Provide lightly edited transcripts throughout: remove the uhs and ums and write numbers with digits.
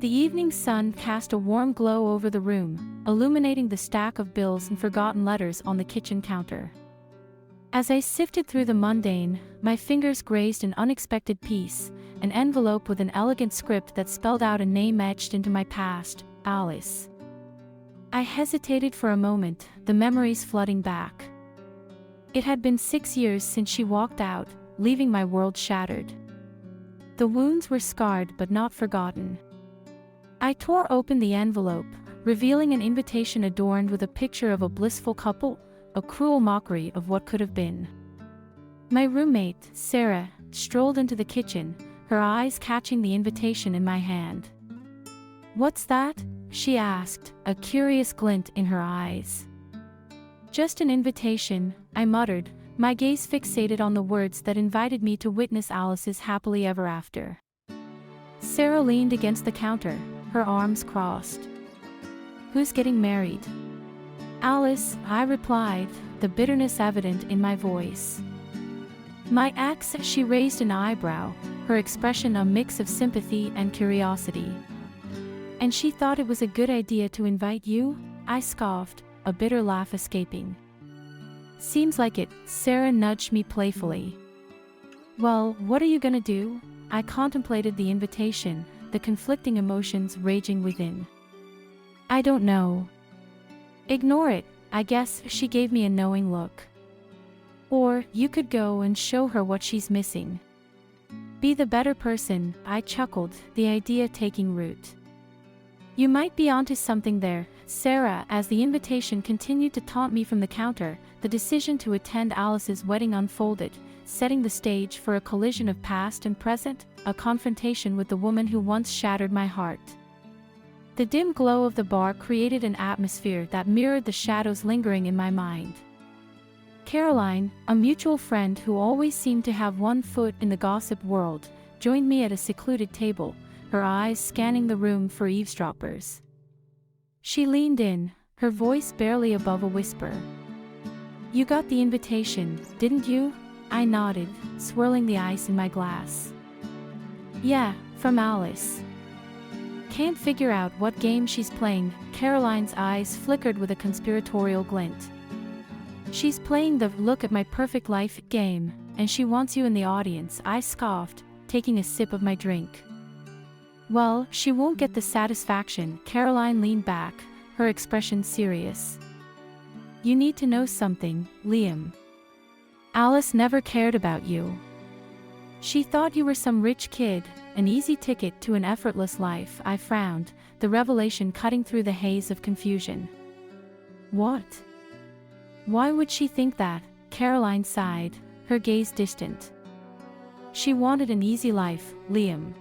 The evening sun cast a warm glow over the room, illuminating the stack of bills and forgotten letters on the kitchen counter. As I sifted through the mundane, my fingers grazed an unexpected piece, an envelope with an elegant script that spelled out a name etched into my past, Alice. I hesitated for a moment, the memories flooding back. It had been 6 years since she walked out, leaving my world shattered. The wounds were scarred but not forgotten. I tore open the envelope, revealing an invitation adorned with a picture of a blissful couple, a cruel mockery of what could have been. My roommate, Sarah, strolled into the kitchen, her eyes catching the invitation in my hand. "What's that?" she asked, a curious glint in her eyes. "Just an invitation," I muttered, my gaze fixated on the words that invited me to witness Alice's happily ever after. Sarah leaned against the counter, her arms crossed. "Who's getting married?" "Alice," I replied, the bitterness evident in my voice. "My ex," she raised an eyebrow, her expression a mix of sympathy and curiosity. "And she thought it was a good idea to invite you?" I scoffed, a bitter laugh escaping. "Seems like it," Sarah nudged me playfully. "Well, what are you gonna do?" I contemplated the invitation, the conflicting emotions raging within. "I don't know." "Ignore it, I guess," she gave me a knowing look. "Or, you could go and show her what she's missing. Be the better person," I chuckled, the idea taking root. "You might be onto something there, Sarah." As the invitation continued to taunt me from the counter, the decision to attend Alice's wedding unfolded, setting the stage for a collision of past and present, a confrontation with the woman who once shattered my heart. The dim glow of the bar created an atmosphere that mirrored the shadows lingering in my mind. Caroline, a mutual friend who always seemed to have one foot in the gossip world, joined me at a secluded table, her eyes scanning the room for eavesdroppers. She leaned in, her voice barely above a whisper. "You got the invitation, didn't you?" I nodded, swirling the ice in my glass. "Yeah, from Alice." "Can't figure out what game she's playing." Caroline's eyes flickered with a conspiratorial glint. "She's playing the 'look at my perfect life' game, and she wants you in the audience," I scoffed, taking a sip of my drink. "Well, she won't get the satisfaction." Caroline leaned back, her expression serious. "You need to know something, Liam. Alice never cared about you. She thought you were some rich kid, an easy ticket to an effortless life." I frowned, the revelation cutting through the haze of confusion. "What? Why would she think that?" Caroline sighed, her gaze distant. "She wanted an easy life, Liam.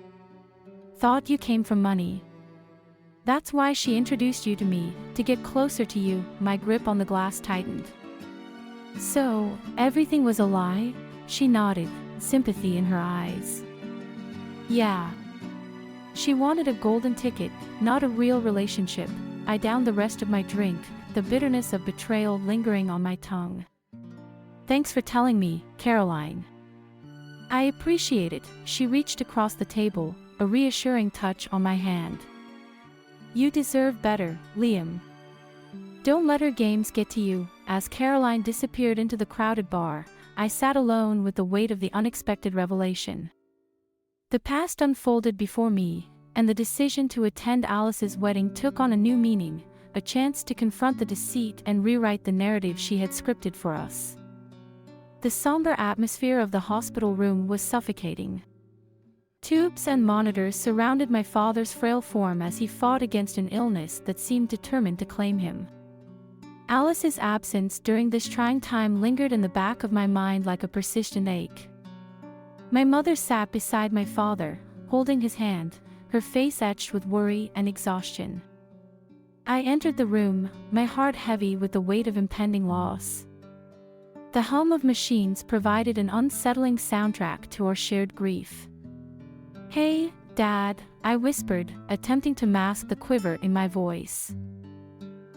Thought you came from money. That's why she introduced you to me, to get closer to you." My grip on the glass tightened. "So, everything was a lie?" She nodded, sympathy in her eyes. "Yeah. She wanted a golden ticket, not a real relationship." I downed the rest of my drink, the bitterness of betrayal lingering on my tongue. "Thanks for telling me, Caroline. I appreciate it." She reached across the table, a reassuring touch on my hand. "You deserve better, Liam. Don't let her games get to you." As Caroline disappeared into the crowded bar, I sat alone with the weight of the unexpected revelation. The past unfolded before me, and the decision to attend Alice's wedding took on a new meaning, a chance to confront the deceit and rewrite the narrative she had scripted for us. The somber atmosphere of the hospital room was suffocating. Tubes and monitors surrounded my father's frail form as he fought against an illness that seemed determined to claim him. Alice's absence during this trying time lingered in the back of my mind like a persistent ache. My mother sat beside my father, holding his hand, her face etched with worry and exhaustion. I entered the room, my heart heavy with the weight of impending loss. The hum of machines provided an unsettling soundtrack to our shared grief. "Hey, Dad," I whispered, attempting to mask the quiver in my voice.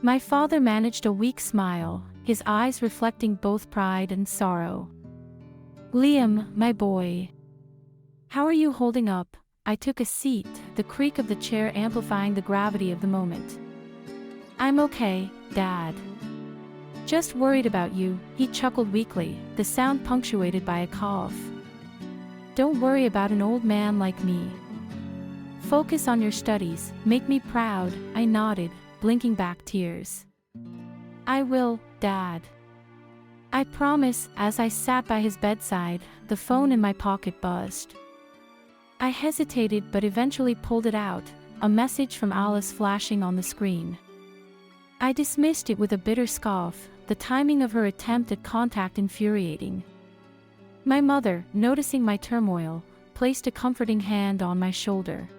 My father managed a weak smile, his eyes reflecting both pride and sorrow. "Liam, my boy. How are you holding up?" I took a seat, the creak of the chair amplifying the gravity of the moment. "I'm okay, Dad. Just worried about you," he chuckled weakly, the sound punctuated by a cough. "Don't worry about an old man like me. Focus on your studies, make me proud," I nodded, blinking back tears. "I will, Dad. I promise." As I sat by his bedside, the phone in my pocket buzzed. I hesitated but eventually pulled it out, a message from Alice flashing on the screen. I dismissed it with a bitter scoff, the timing of her attempt at contact infuriating. My mother, noticing my turmoil, placed a comforting hand on my shoulder.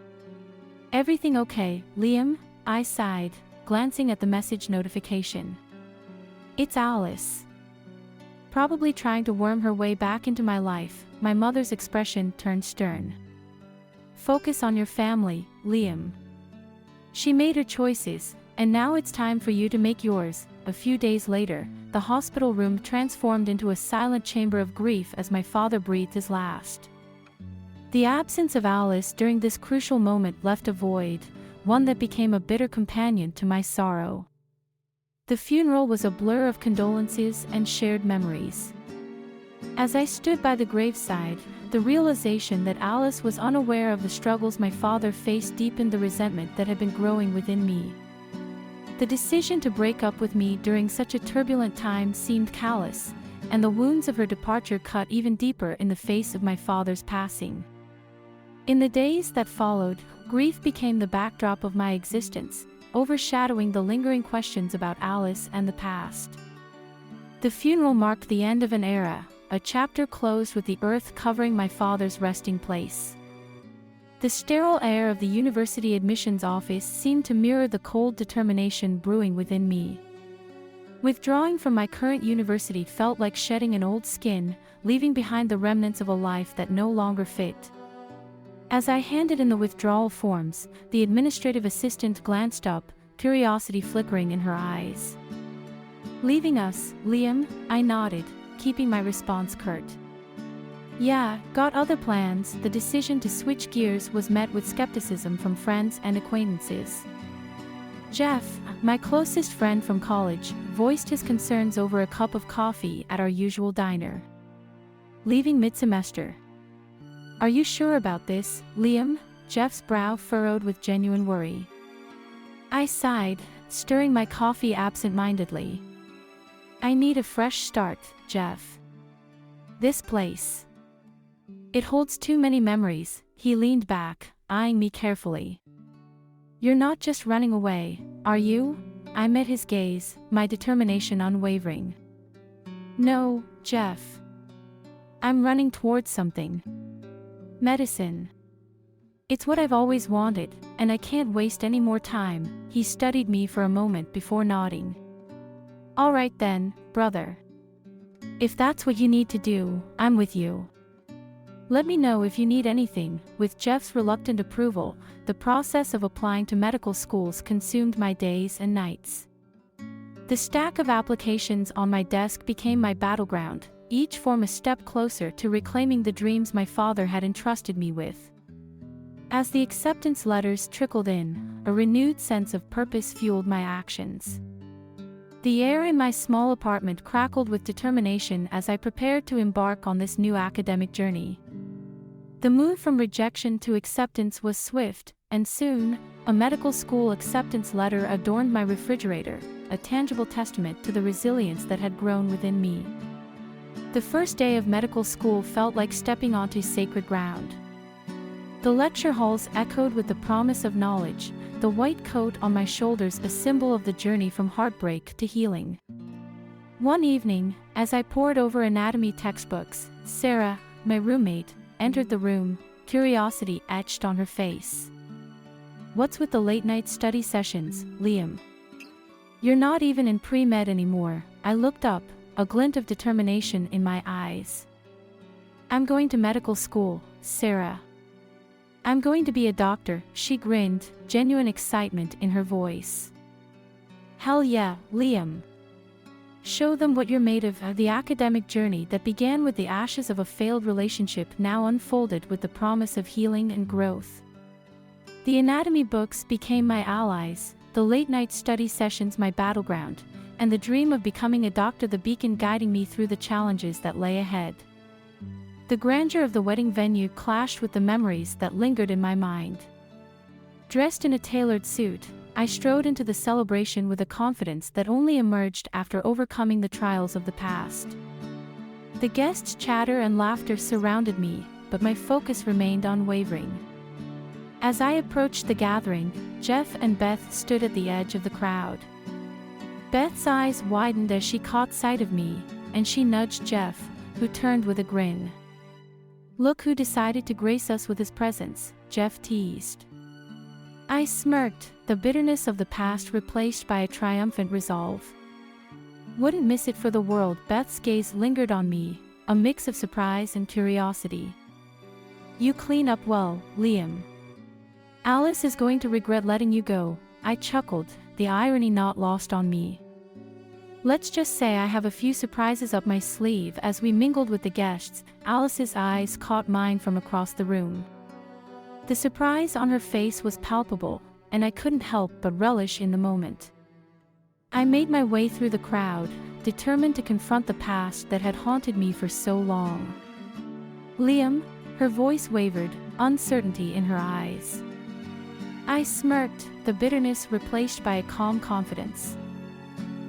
"Everything okay, Liam?" I sighed, glancing at the message notification. "It's Alice." Probably trying to worm her way back into my life, my mother's expression turned stern. "Focus on your family, Liam. She made her choices, and now it's time for you to make yours." A few days later, the hospital room transformed into a silent chamber of grief as my father breathed his last. The absence of Alice during this crucial moment left a void, one that became a bitter companion to my sorrow. The funeral was a blur of condolences and shared memories. As I stood by the graveside, the realization that Alice was unaware of the struggles my father faced deepened the resentment that had been growing within me. The decision to break up with me during such a turbulent time seemed callous, and the wounds of her departure cut even deeper in the face of my father's passing. In the days that followed, grief became the backdrop of my existence, overshadowing the lingering questions about Alice and the past. The funeral marked the end of an era, a chapter closed with the earth covering my father's resting place. The sterile air of the university admissions office seemed to mirror the cold determination brewing within me. Withdrawing from my current university felt like shedding an old skin, leaving behind the remnants of a life that no longer fit. As I handed in the withdrawal forms, the administrative assistant glanced up, curiosity flickering in her eyes. "Leaving us, Liam?" I nodded, keeping my response curt. "Yeah, got other plans." The decision to switch gears was met with skepticism from friends and acquaintances. Jeff, my closest friend from college, voiced his concerns over a cup of coffee at our usual diner. "Leaving mid-semester. Are you sure about this, Liam?" Jeff's brow furrowed with genuine worry. I sighed, stirring my coffee absent-mindedly. "I need a fresh start, Jeff. This place. It holds too many memories." He leaned back, eyeing me carefully. "You're not just running away, are you?" I met his gaze, my determination unwavering. "No, Jeff. I'm running towards something. Medicine. It's what I've always wanted, and I can't waste any more time." He studied me for a moment before nodding. "All right then, brother. If that's what you need to do, I'm with you. Let me know if you need anything." With Jeff's reluctant approval, the process of applying to medical schools consumed my days and nights. The stack of applications on my desk became my battleground, each form a step closer to reclaiming the dreams my father had entrusted me with. As the acceptance letters trickled in, a renewed sense of purpose fueled my actions. The air in my small apartment crackled with determination as I prepared to embark on this new academic journey. The move from rejection to acceptance was swift, and soon, a medical school acceptance letter adorned my refrigerator, a tangible testament to the resilience that had grown within me. The first day of medical school felt like stepping onto sacred ground. The lecture halls echoed with the promise of knowledge, the white coat on my shoulders a symbol of the journey from heartbreak to healing. One evening, as I pored over anatomy textbooks, Sarah, my roommate, entered the room, curiosity etched on her face. "What's with the late-night study sessions, Liam? You're not even in pre-med anymore." I looked up, a glint of determination in my eyes. "I'm going to medical school, Sarah. I'm going to be a doctor." She grinned, genuine excitement in her voice. "Hell yeah, Liam. Show them what you're made of." The academic journey that began with the ashes of a failed relationship now unfolded with the promise of healing and growth. The anatomy books became my allies, the late-night study sessions my battleground, and the dream of becoming a doctor the beacon guiding me through the challenges that lay ahead. The grandeur of the wedding venue clashed with the memories that lingered in my mind. Dressed in a tailored suit, I strode into the celebration with a confidence that only emerged after overcoming the trials of the past. The guests' chatter and laughter surrounded me, but my focus remained unwavering. As I approached the gathering, Jeff and Beth stood at the edge of the crowd. Beth's eyes widened as she caught sight of me, and she nudged Jeff, who turned with a grin. "Look who decided to grace us with his presence," Jeff teased. I smirked, the bitterness of the past replaced by a triumphant resolve. "Wouldn't miss it for the world." Beth's gaze lingered on me, a mix of surprise and curiosity. "You clean up well, Liam. Alice is going to regret letting you go," I chuckled, the irony not lost on me. "Let's just say I have a few surprises up my sleeve." As we mingled with the guests, Alice's eyes caught mine from across the room. The surprise on her face was palpable, and I couldn't help but relish in the moment. I made my way through the crowd, determined to confront the past that had haunted me for so long. "Liam?" Her voice wavered, uncertainty in her eyes. I smirked, the bitterness replaced by a calm confidence.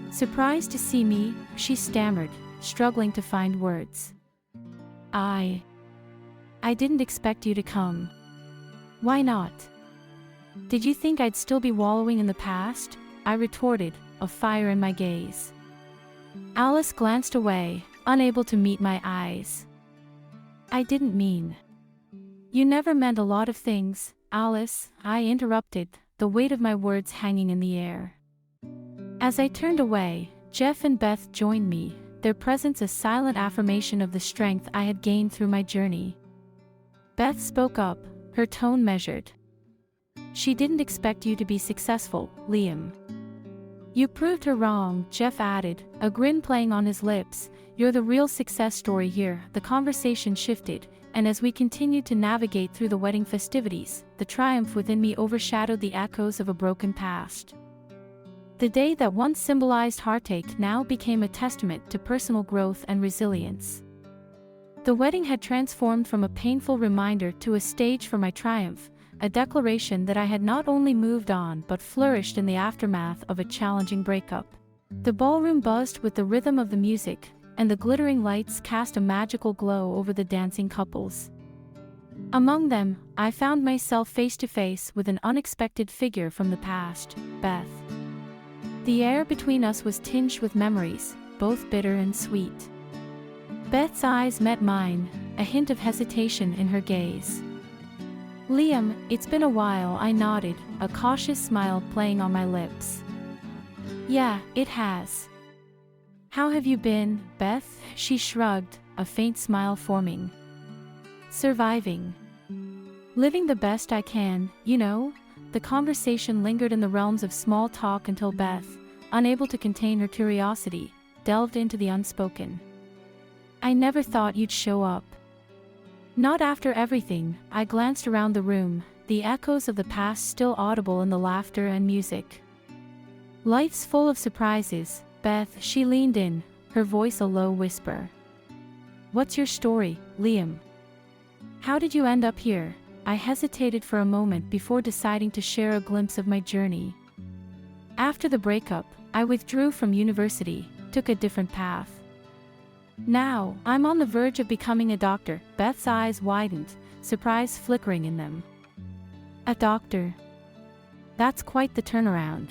"Surprised to see me?" she stammered, struggling to find words. I didn't expect you to come." "Why not? Did you think I'd still be wallowing in the past?" I retorted, a fire in my gaze. Alice glanced away, unable to meet my eyes. "I didn't mean. You never meant a lot of things, Alice," I interrupted, the weight of my words hanging in the air. As I turned away, Jeff and Beth joined me, their presence a silent affirmation of the strength I had gained through my journey. Beth spoke up, her tone measured. "She didn't expect you to be successful, Liam." "You proved her wrong," Jeff added, a grin playing on his lips. "You're the real success story here." The conversation shifted, and as we continued to navigate through the wedding festivities, the triumph within me overshadowed the echoes of a broken past. The day that once symbolized heartache now became a testament to personal growth and resilience. The wedding had transformed from a painful reminder to a stage for my triumph, a declaration that I had not only moved on but flourished in the aftermath of a challenging breakup. The ballroom buzzed with the rhythm of the music, and the glittering lights cast a magical glow over the dancing couples. Among them, I found myself face to face with an unexpected figure from the past, Beth. The air between us was tinged with memories, both bitter and sweet. Beth's eyes met mine, a hint of hesitation in her gaze. "Liam, it's been a while," I nodded, a cautious smile playing on my lips. "Yeah, it has. How have you been, Beth?" She shrugged, a faint smile forming. "Surviving. Living the best I can, you know." The conversation lingered in the realms of small talk until Beth, unable to contain her curiosity, delved into the unspoken. "I never thought you'd show up." "Not after everything." I glanced around the room, the echoes of the past still audible in the laughter and music. "Life's full of surprises, Beth." She leaned in, her voice a low whisper. "What's your story, Liam? How did you end up here?" I hesitated for a moment before deciding to share a glimpse of my journey. After the breakup, I withdrew from university, took a different path. Now, I'm on the verge of becoming a doctor. Beth's eyes widened, surprise flickering in them. "A doctor? That's quite the turnaround."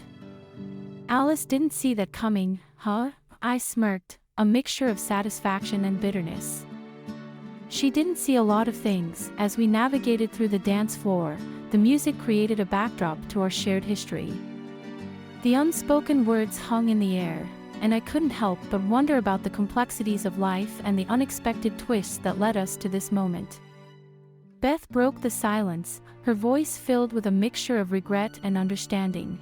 "Alice didn't see that coming, huh?" I smirked, a mixture of satisfaction and bitterness. "She didn't see a lot of things." As we navigated through the dance floor, the music created a backdrop to our shared history. The unspoken words hung in the air, and I couldn't help but wonder about the complexities of life and the unexpected twists that led us to this moment. Beth broke the silence, her voice filled with a mixture of regret and understanding.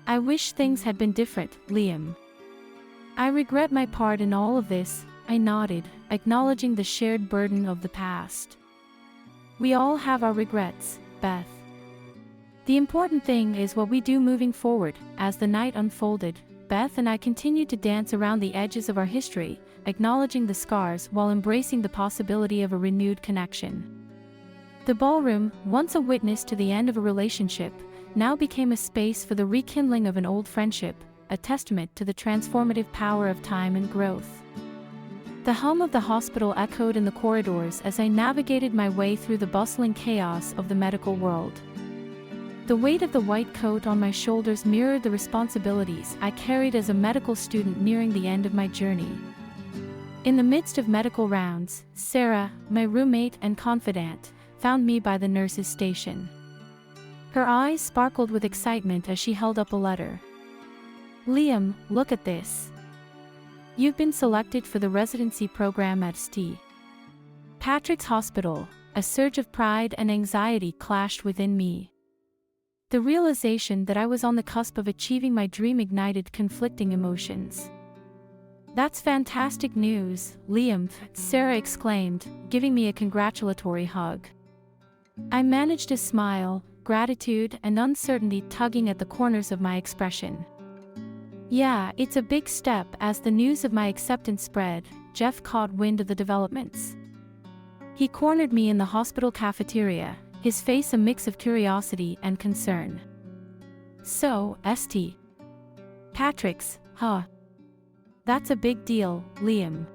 "I wish things had been different, Liam. I regret my part in all of this." I nodded, acknowledging the shared burden of the past. "We all have our regrets, Beth. The important thing is what we do moving forward. As the night unfolded, Beth and I continued to dance around the edges of our history, acknowledging the scars while embracing the possibility of a renewed connection. The ballroom, once a witness to the end of a relationship, now became a space for the rekindling of an old friendship, a testament to the transformative power of time and growth. The hum of the hospital echoed in the corridors as I navigated my way through the bustling chaos of the medical world. The weight of the white coat on my shoulders mirrored the responsibilities I carried as a medical student nearing the end of my journey. In the midst of medical rounds, Sarah, my roommate and confidant, found me by the nurse's station. Her eyes sparkled with excitement as she held up a letter. "Liam, look at this. You've been selected for the residency program at St. Patrick's Hospital." A surge of pride and anxiety clashed within me. The realization that I was on the cusp of achieving my dream ignited conflicting emotions. "That's fantastic news, Liam," Sarah exclaimed, giving me a congratulatory hug. I managed a smile, gratitude and uncertainty tugging at the corners of my expression. "Yeah, it's a big step." As the news of my acceptance spread, Jeff caught wind of the developments. He cornered me in the hospital cafeteria, his face a mix of curiosity and concern. "So, St. Patrick's, huh? That's a big deal, Liam.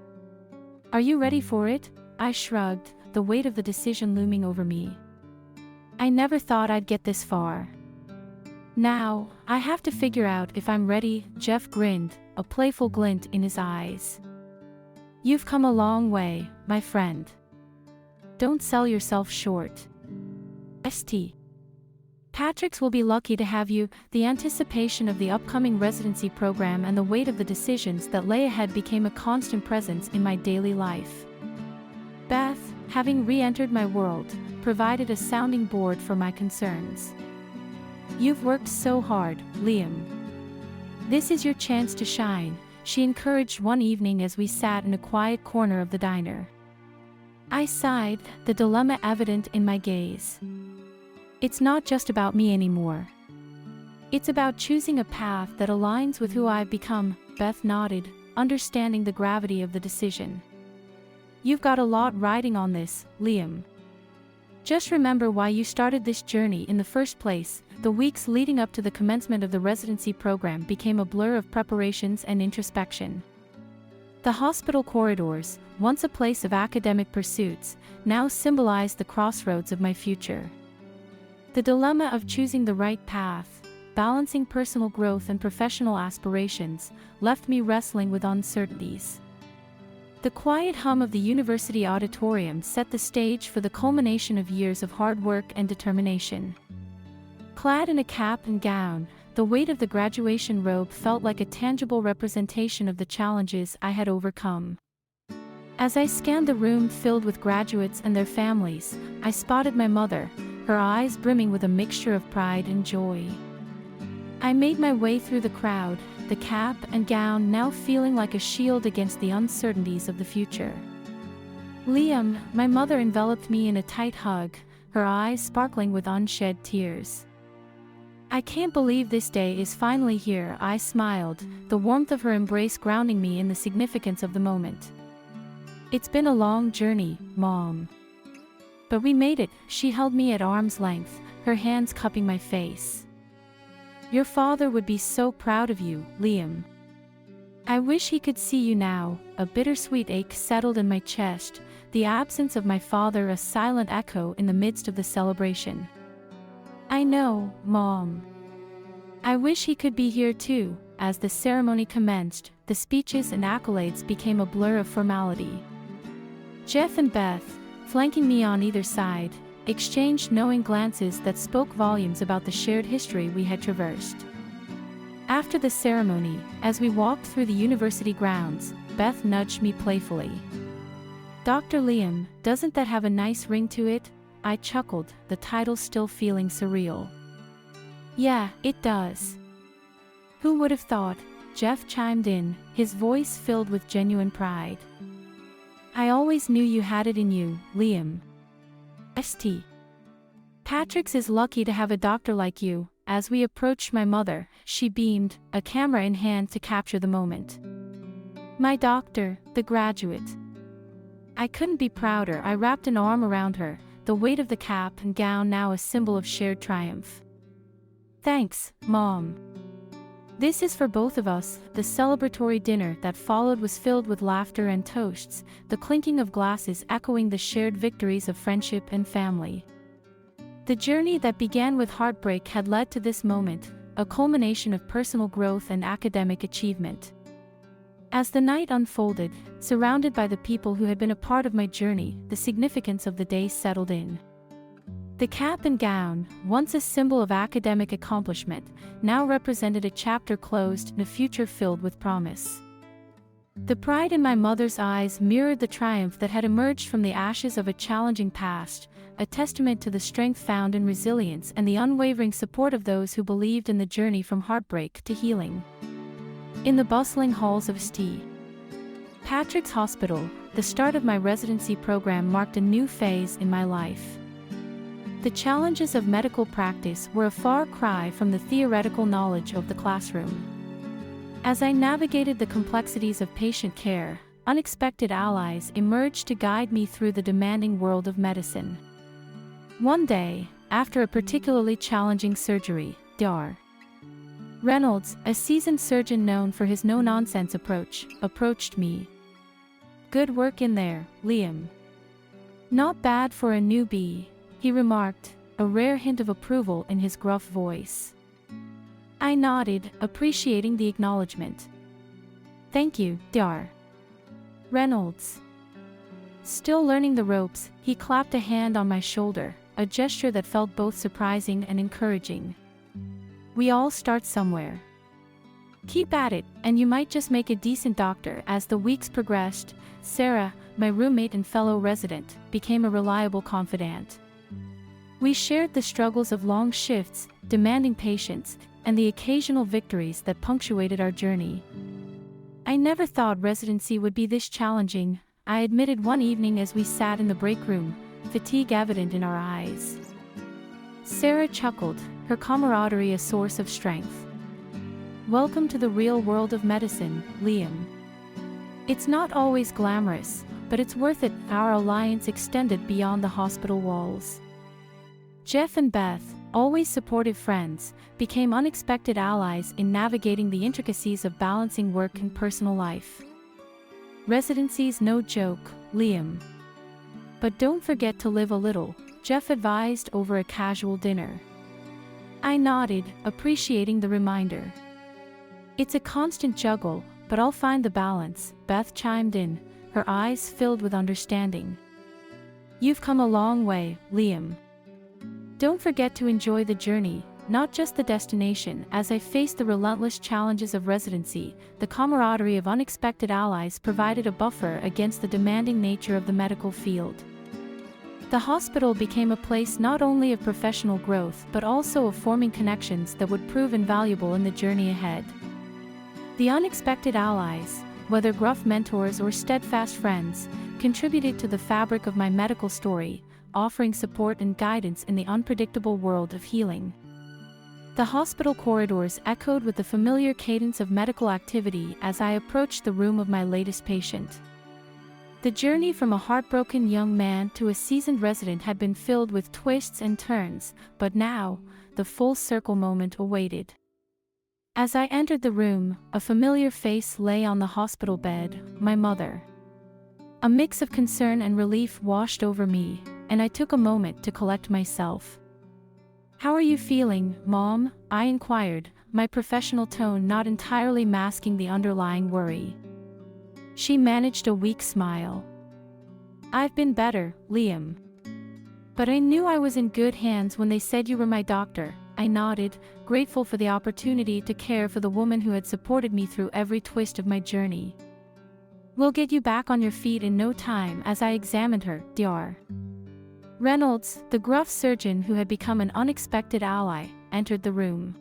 Are you ready for it?" I shrugged, the weight of the decision looming over me. "I never thought I'd get this far. Now, I have to figure out if I'm ready." Jeff grinned, a playful glint in his eyes. "You've come a long way, my friend. Don't sell yourself short. St. Patrick's will be lucky to have you." The anticipation of the upcoming residency program and the weight of the decisions that lay ahead became a constant presence in my daily life. Beth, having re-entered my world, provided a sounding board for my concerns. "You've worked so hard, Liam. This is your chance to shine," she encouraged one evening as we sat in a quiet corner of the diner. I sighed, the dilemma evident in my gaze. "It's not just about me anymore. It's about choosing a path that aligns with who I've become." Beth nodded, understanding the gravity of the decision. "You've got a lot riding on this, Liam. Just remember why you started this journey in the first place." The weeks leading up to the commencement of the residency program became a blur of preparations and introspection. The hospital corridors, once a place of academic pursuits, now symbolized the crossroads of my future. The dilemma of choosing the right path, balancing personal growth and professional aspirations, left me wrestling with uncertainties. The quiet hum of the university auditorium set the stage for the culmination of years of hard work and determination. Clad in a cap and gown, the weight of the graduation robe felt like a tangible representation of the challenges I had overcome. As I scanned the room filled with graduates and their families, I spotted my mother, her eyes brimming with a mixture of pride and joy. I made my way through the crowd, the cap and gown now feeling like a shield against the uncertainties of the future. "Liam," my mother enveloped me in a tight hug, her eyes sparkling with unshed tears. "I can't believe this day is finally here." I smiled, the warmth of her embrace grounding me in the significance of the moment. "It's been a long journey, Mom. But we made it." She held me at arm's length, her hands cupping my face. "Your father would be so proud of you, Liam. I wish he could see you now." A bittersweet ache settled in my chest, the absence of my father a silent echo in the midst of the celebration. "I know, Mom. I wish he could be here too." As the ceremony commenced, the speeches and accolades became a blur of formality. Jeff and Beth, flanking me on either side, exchanged knowing glances that spoke volumes about the shared history we had traversed. After the ceremony, as we walked through the university grounds, Beth nudged me playfully. "Dr. Liam, doesn't that have a nice ring to it?" I chuckled, the title still feeling surreal. "Yeah, it does. Who would have thought?" Jeff chimed in, his voice filled with genuine pride. "I always knew you had it in you, Liam." St. Patrick's is lucky to have a doctor like you." As we approached my mother, she beamed, a camera in hand to capture the moment. "My doctor, the graduate." I couldn't be prouder. I wrapped an arm around her, the weight of the cap and gown now a symbol of shared triumph. "Thanks, Mom. This is for both of us." The celebratory dinner that followed was filled with laughter and toasts, the clinking of glasses echoing the shared victories of friendship and family. The journey that began with heartbreak had led to this moment, a culmination of personal growth and academic achievement. As the night unfolded, surrounded by the people who had been a part of my journey, the significance of the day settled in. The cap and gown, once a symbol of academic accomplishment, now represented a chapter closed and a future filled with promise. The pride in my mother's eyes mirrored the triumph that had emerged from the ashes of a challenging past, a testament to the strength found in resilience and the unwavering support of those who believed in the journey from heartbreak to healing. In the bustling halls of St. Patrick's Hospital, the start of my residency program marked a new phase in my life. The challenges of medical practice were a far cry from the theoretical knowledge of the classroom. As I navigated the complexities of patient care, unexpected allies emerged to guide me through the demanding world of medicine. One day, after a particularly challenging surgery, Dr. Reynolds, a seasoned surgeon known for his no-nonsense approach, approached me. "Good work in there, Liam. Not bad for a newbie," he remarked, a rare hint of approval in his gruff voice. I nodded, appreciating the acknowledgement. "Thank you, Dr. Reynolds." Still learning the ropes, he clapped a hand on my shoulder, a gesture that felt both surprising and encouraging. "We all start somewhere. Keep at it, and you might just make a decent doctor." As the weeks progressed, Sarah, my roommate and fellow resident, became a reliable confidant. We shared the struggles of long shifts, demanding patience, and the occasional victories that punctuated our journey. "I never thought residency would be this challenging," I admitted one evening as we sat in the break room, fatigue evident in our eyes. Sarah chuckled, her camaraderie a source of strength. "Welcome to the real world of medicine, Liam. It's not always glamorous, but it's worth it." Our alliance extended beyond the hospital walls. Jeff and Beth, always supportive friends, became unexpected allies in navigating the intricacies of balancing work and personal life. "Residency's no joke, Liam. But don't forget to live a little," Jeff advised over a casual dinner. I nodded, appreciating the reminder. "It's a constant juggle, but I'll find the balance," Beth chimed in, her eyes filled with understanding. "You've come a long way, Liam. Don't forget to enjoy the journey, not just the destination." As I faced the relentless challenges of residency, the camaraderie of unexpected allies provided a buffer against the demanding nature of the medical field. The hospital became a place not only of professional growth but also of forming connections that would prove invaluable in the journey ahead. The unexpected allies, whether gruff mentors or steadfast friends, contributed to the fabric of my medical story, offering support and guidance in the unpredictable world of healing. The hospital corridors echoed with the familiar cadence of medical activity as I approached the room of my latest patient. The journey from a heartbroken young man to a seasoned resident had been filled with twists and turns, but now, the full circle moment awaited. As I entered the room, a familiar face lay on the hospital bed, my mother. A mix of concern and relief washed over me, and I took a moment to collect myself. "How are you feeling, Mom?" I inquired, my professional tone not entirely masking the underlying worry. She managed a weak smile. "I've been better, Liam. But I knew I was in good hands when they said you were my doctor." I nodded, grateful for the opportunity to care for the woman who had supported me through every twist of my journey. "We'll get you back on your feet in no time." As I examined her, Dr. Reynolds, the gruff surgeon who had become an unexpected ally, entered the room.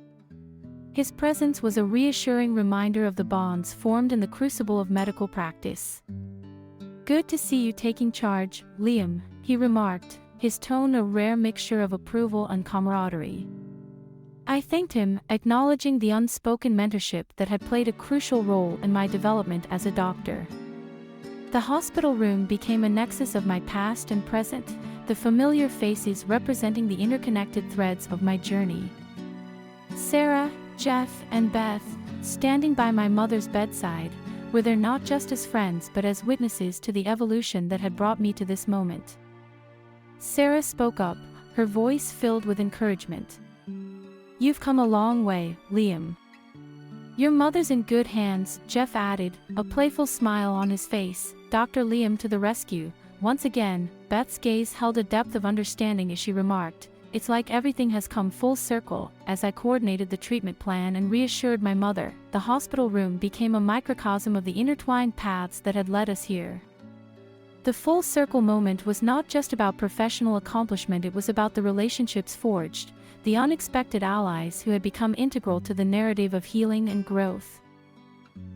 His presence was a reassuring reminder of the bonds formed in the crucible of medical practice. "Good to see you taking charge, Liam," he remarked, his tone a rare mixture of approval and camaraderie. I thanked him, acknowledging the unspoken mentorship that had played a crucial role in my development as a doctor. The hospital room became a nexus of my past and present, the familiar faces representing the interconnected threads of my journey. Sarah, Jeff, and Beth, standing by my mother's bedside, were there not just as friends but as witnesses to the evolution that had brought me to this moment. Sarah spoke up, her voice filled with encouragement. "You've come a long way, Liam." "Your mother's in good hands," Jeff added, a playful smile on his face. Dr. Liam to the rescue. Once again, Beth's gaze held a depth of understanding as she remarked, "It's like everything has come full circle." As I coordinated the treatment plan and reassured my mother, the hospital room became a microcosm of the intertwined paths that had led us here. The full circle moment was not just about professional accomplishment, it was about the relationships forged, the unexpected allies who had become integral to the narrative of healing and growth.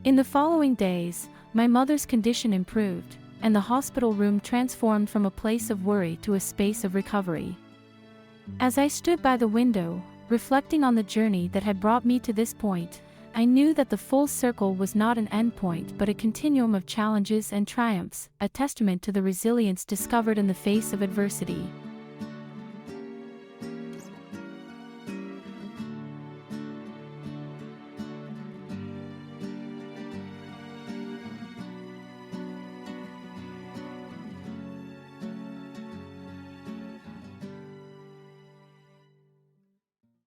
In the following days, my mother's condition improved, and the hospital room transformed from a place of worry to a space of recovery. As I stood by the window, reflecting on the journey that had brought me to this point, I knew that the full circle was not an endpoint but a continuum of challenges and triumphs, a testament to the resilience discovered in the face of adversity.